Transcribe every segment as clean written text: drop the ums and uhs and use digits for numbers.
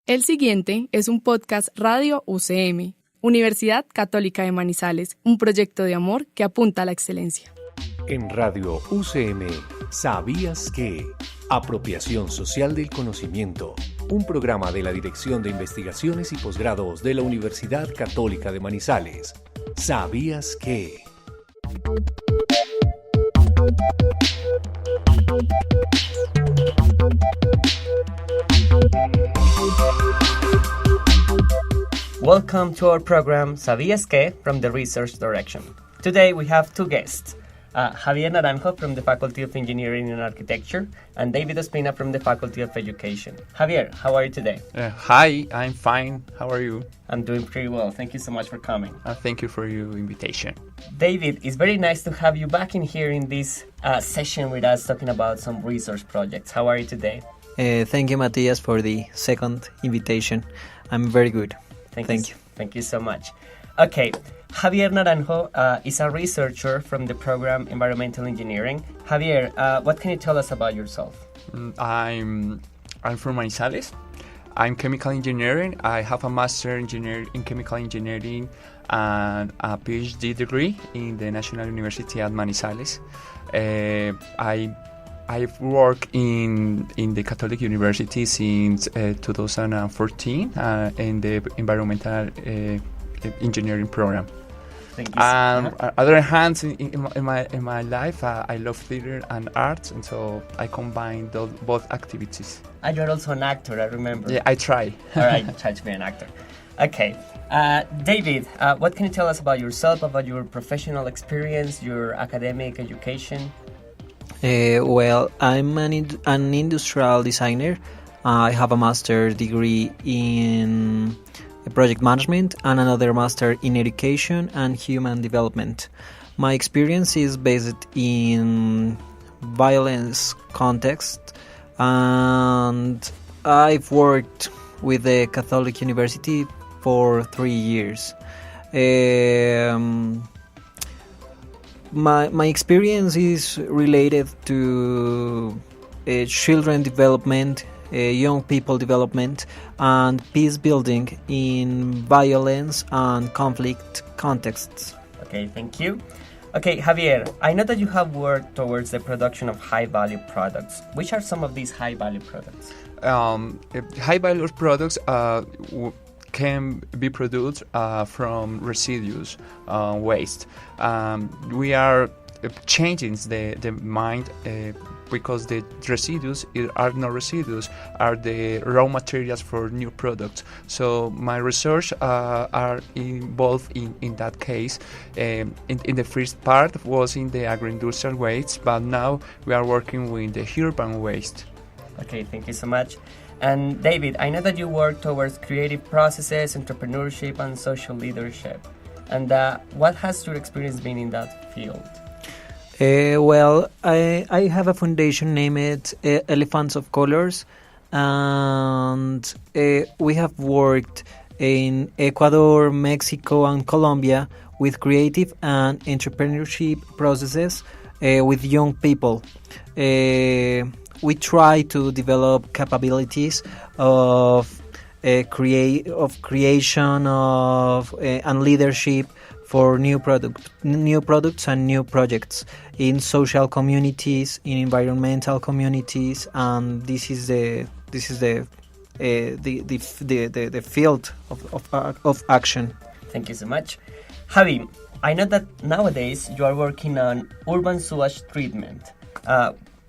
El siguiente es un podcast Radio UCM, Universidad Católica de Manizales, un proyecto de amor que apunta a la excelencia. En Radio UCM, ¿sabías que? Apropiación social del conocimiento, un programa de la Dirección de Investigaciones y Posgrados de la Universidad Católica de Manizales. ¿Sabías que? Welcome to our program Sabías que from the research direction. Today we have two guests, Javier Naranjo from the Faculty of Engineering and Architecture and David Ospina from the Faculty of Education. Javier, how are you today? Hi, I'm fine. How are you? I'm doing pretty well. Thank you so much for coming. Thank you for your invitation. David, it's very nice to have you back in here in this session with us talking about some research projects. How are you today? Thank you, Matías, for the second invitation. I'm very good. Thank you. Thank you so much. Okay, Javier Naranjo is a researcher from the program Environmental Engineering. Javier, what can you tell us about yourself? I'm from Manizales. I'm chemical engineering. I have a master in chemical engineering and a PhD degree in the National University at Manizales. I've worked in the Catholic University since 2014 in the environmental engineering program. Thank you. On other hand, in my life, I love theater and art, and so I combine both activities. And you're also an actor, I remember. Yeah, I try. All right, you try to be an actor. Okay. David, what can you tell us about yourself, about your professional experience, your academic education? Well, I'm an industrial designer. I have a master degree in project management and another master in education and human development. My experience is based in violence context, and I've worked with the Catholic University for 3 years. My experience is related to children development, young people development, and peace building in violence and conflict contexts. Okay, thank you. Okay, Javier, I know that you have worked towards the production of high-value products. Which are some of these high-value products? High-value products can be produced from residues, waste. We are changing the mind because the residues are not residues, are the raw materials for new products. So my research are involved in that case. In the first part was in the agro-industrial waste, but now we are working with the urban waste. Okay, thank you so much. And David, I know that you work towards creative processes, entrepreneurship, and social leadership. And what has your experience been in that field? Well, I have a foundation named Elephants of Colors, and we have worked in Ecuador, Mexico, and Colombia with creative and entrepreneurship processes with young people. We try to develop capabilities of creation of and leadership for new products and new projects in social communities, in environmental communities, and this is the field of action. Thank you so much, Javi. I know that nowadays you are working on urban sewage treatment.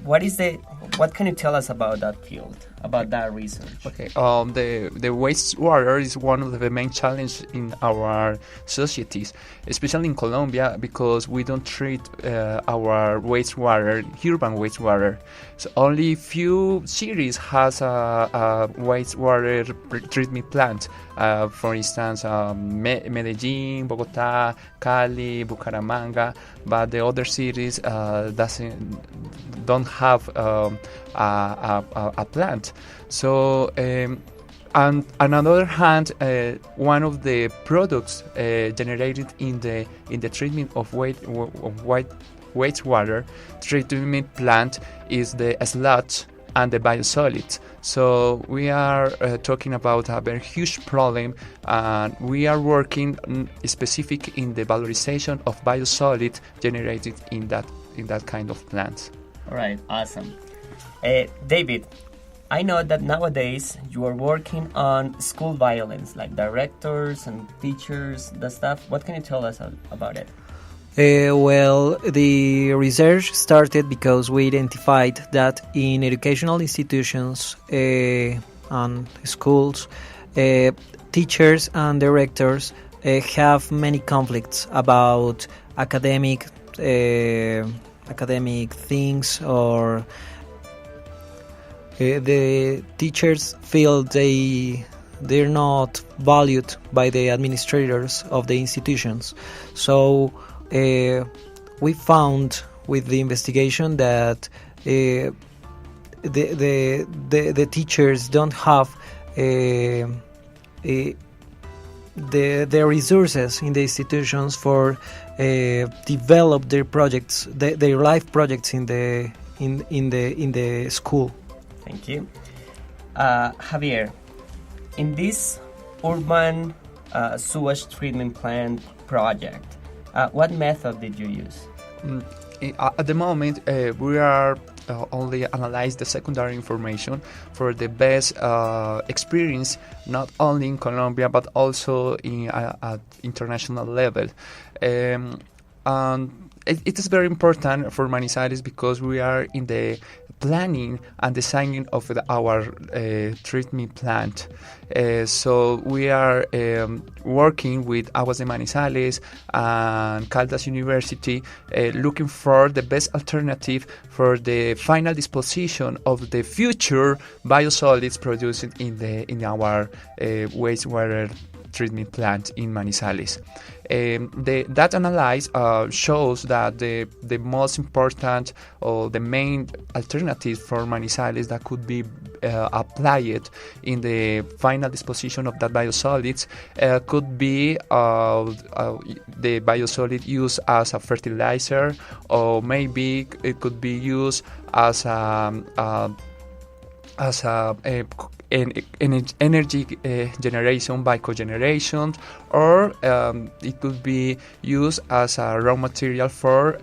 What can you tell us about that field, about that research? Okay, the wastewater is one of the main challenges in our societies, especially in Colombia, because we don't treat our wastewater, urban wastewater. So only few cities has a wastewater treatment plant. For instance, Medellin, Bogotá, Cali, Bucaramanga, but the other cities don't have a plant. So, and on the other hand, one of the products generated in the treatment of wastewater treatment plant is the sludge and the biosolids. So we are talking about a very huge problem, and we are working specific in the valorization of biosolids generated in that kind of plants. All right, awesome. David, I know that nowadays you are working on school violence, like directors and teachers, the stuff. What can you tell us about it? Well, the research started because we identified that in educational institutions and schools, teachers and directors have many conflicts about academic things, or the teachers feel they're not valued by the administrators of the institutions. So we found with the investigation that the teachers don't have the resources in the institutions for develop their projects, their life projects in the school. Thank you. Javier, in this urban sewage treatment plant project, what method did you use? At the moment, we are only analyze the secondary information for the best experience, not only in Colombia but also at international level. And it is very important for Manizales because we are in the planning and designing of our treatment plant. So we are working with Aguas de Manizales and Caldas University, looking for the best alternative for the final disposition of the future biosolids produced in our wastewater treatment plant in Manizales. That analysis shows that the most important or the main alternative for Manizales that could be applied in the final disposition of that biosolids could be the biosolid used as a fertilizer, or maybe it could be used as energy generation by cogeneration, or it could be used as a raw material for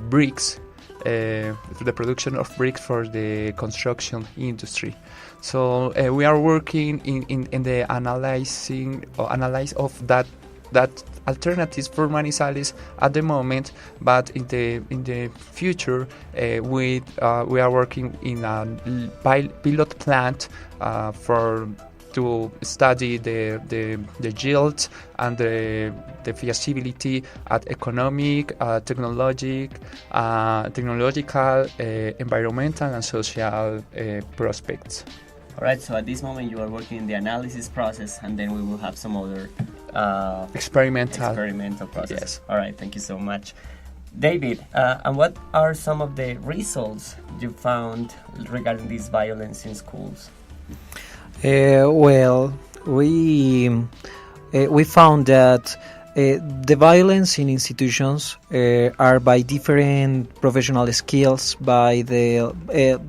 bricks, the production of bricks for the construction industry. So we are working in the analyze of that alternatives for Manizales at the moment, but in the future we are working in a pilot plant to study the yields and the feasibility at economic, technological, environmental and social prospects. All right, so at this moment you are working in the analysis process, and then we will have some other experimental process. Yes. All right, thank you so much. David, and what are some of the results you found regarding this violence in schools? Well, we found that the violence in institutions are by different professional skills, by the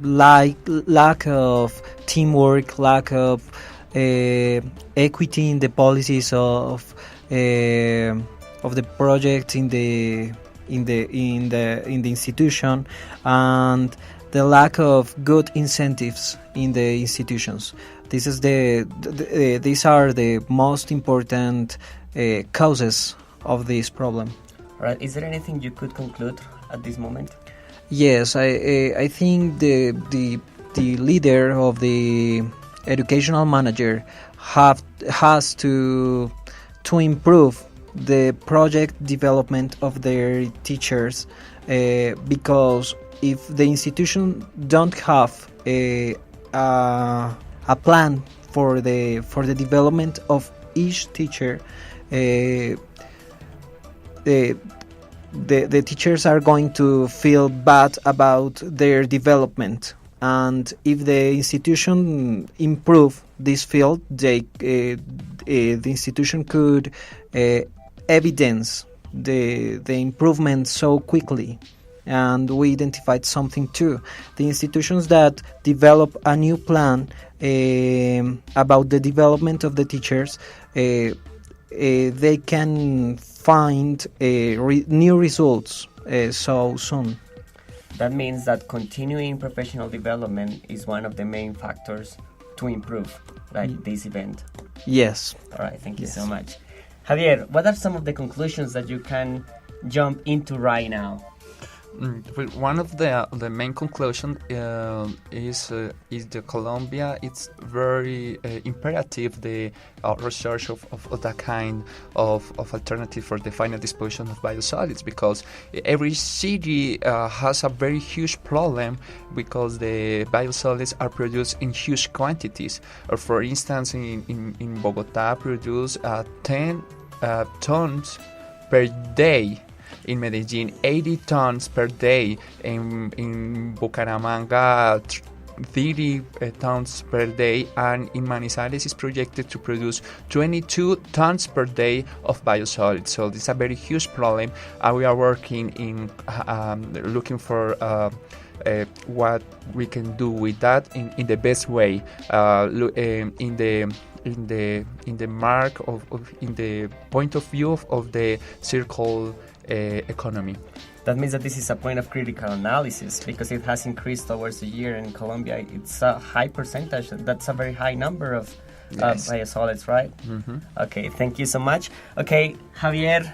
lack of teamwork, lack of equity in the policies of the project in the institution, and the lack of good incentives in the institutions. These are the most important causes of this problem. All right. Is there anything you could conclude at this moment? Yes, I think the leader of the educational manager has to improve the project development of their teachers, because if the institution don't have a plan for the development of each teacher, the teachers are going to feel bad about their development. And if the institution improve this field, the institution could evidence the improvement so quickly. and we identified something too. The institutions that develop a new plan about the development of the teachers, they can find new results so soon. That means that continuing professional development is one of the main factors to improve, like this event. Yes. All right, thank you so much. Javier, what are some of the conclusions that you can jump into right now? One of the main conclusion is the Colombia. It's very imperative the research of that kind of alternative for the final disposition of biosolids, because every city has a very huge problem because the biosolids are produced in huge quantities. For instance, in Bogotá produce 10 tons per day. In Medellin, 80 tons per day. In Bucaramanga, 30 tons per day. And in Manizales is projected to produce 22 tons per day of biosolids. So this is a very huge problem. We are working in looking for what we can do with that in the best way. In the mark in the point of view of the circle economy. That means that this is a point of critical analysis because it has increased towards the year in Colombia. It's a high percentage. That's a very high number of biosolids, right? Mm-hmm. Okay, thank you so much. Okay, Javier,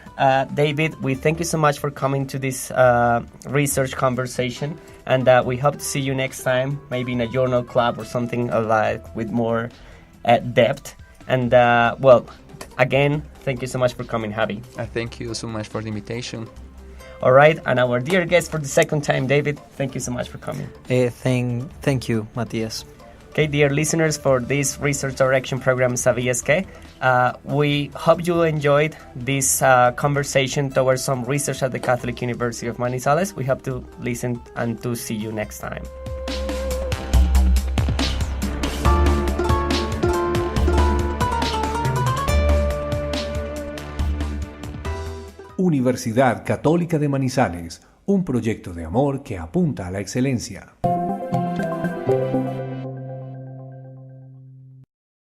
David, we thank you so much for coming to this research conversation, and we hope to see you next time, maybe in a journal club or something like with more depth. And again, thank you so much for coming, Javi. Thank you so much for the invitation. All right, and our dear guest for the second time, David, thank you so much for coming. Thank you, Matías. Okay, dear listeners, for this research direction program, Sabías qué? We hope you enjoyed this conversation towards some research at the Catholic University of Manizales. We hope to listen and to see you next time. Universidad Católica de Manizales, un proyecto de amor que apunta a la excelencia.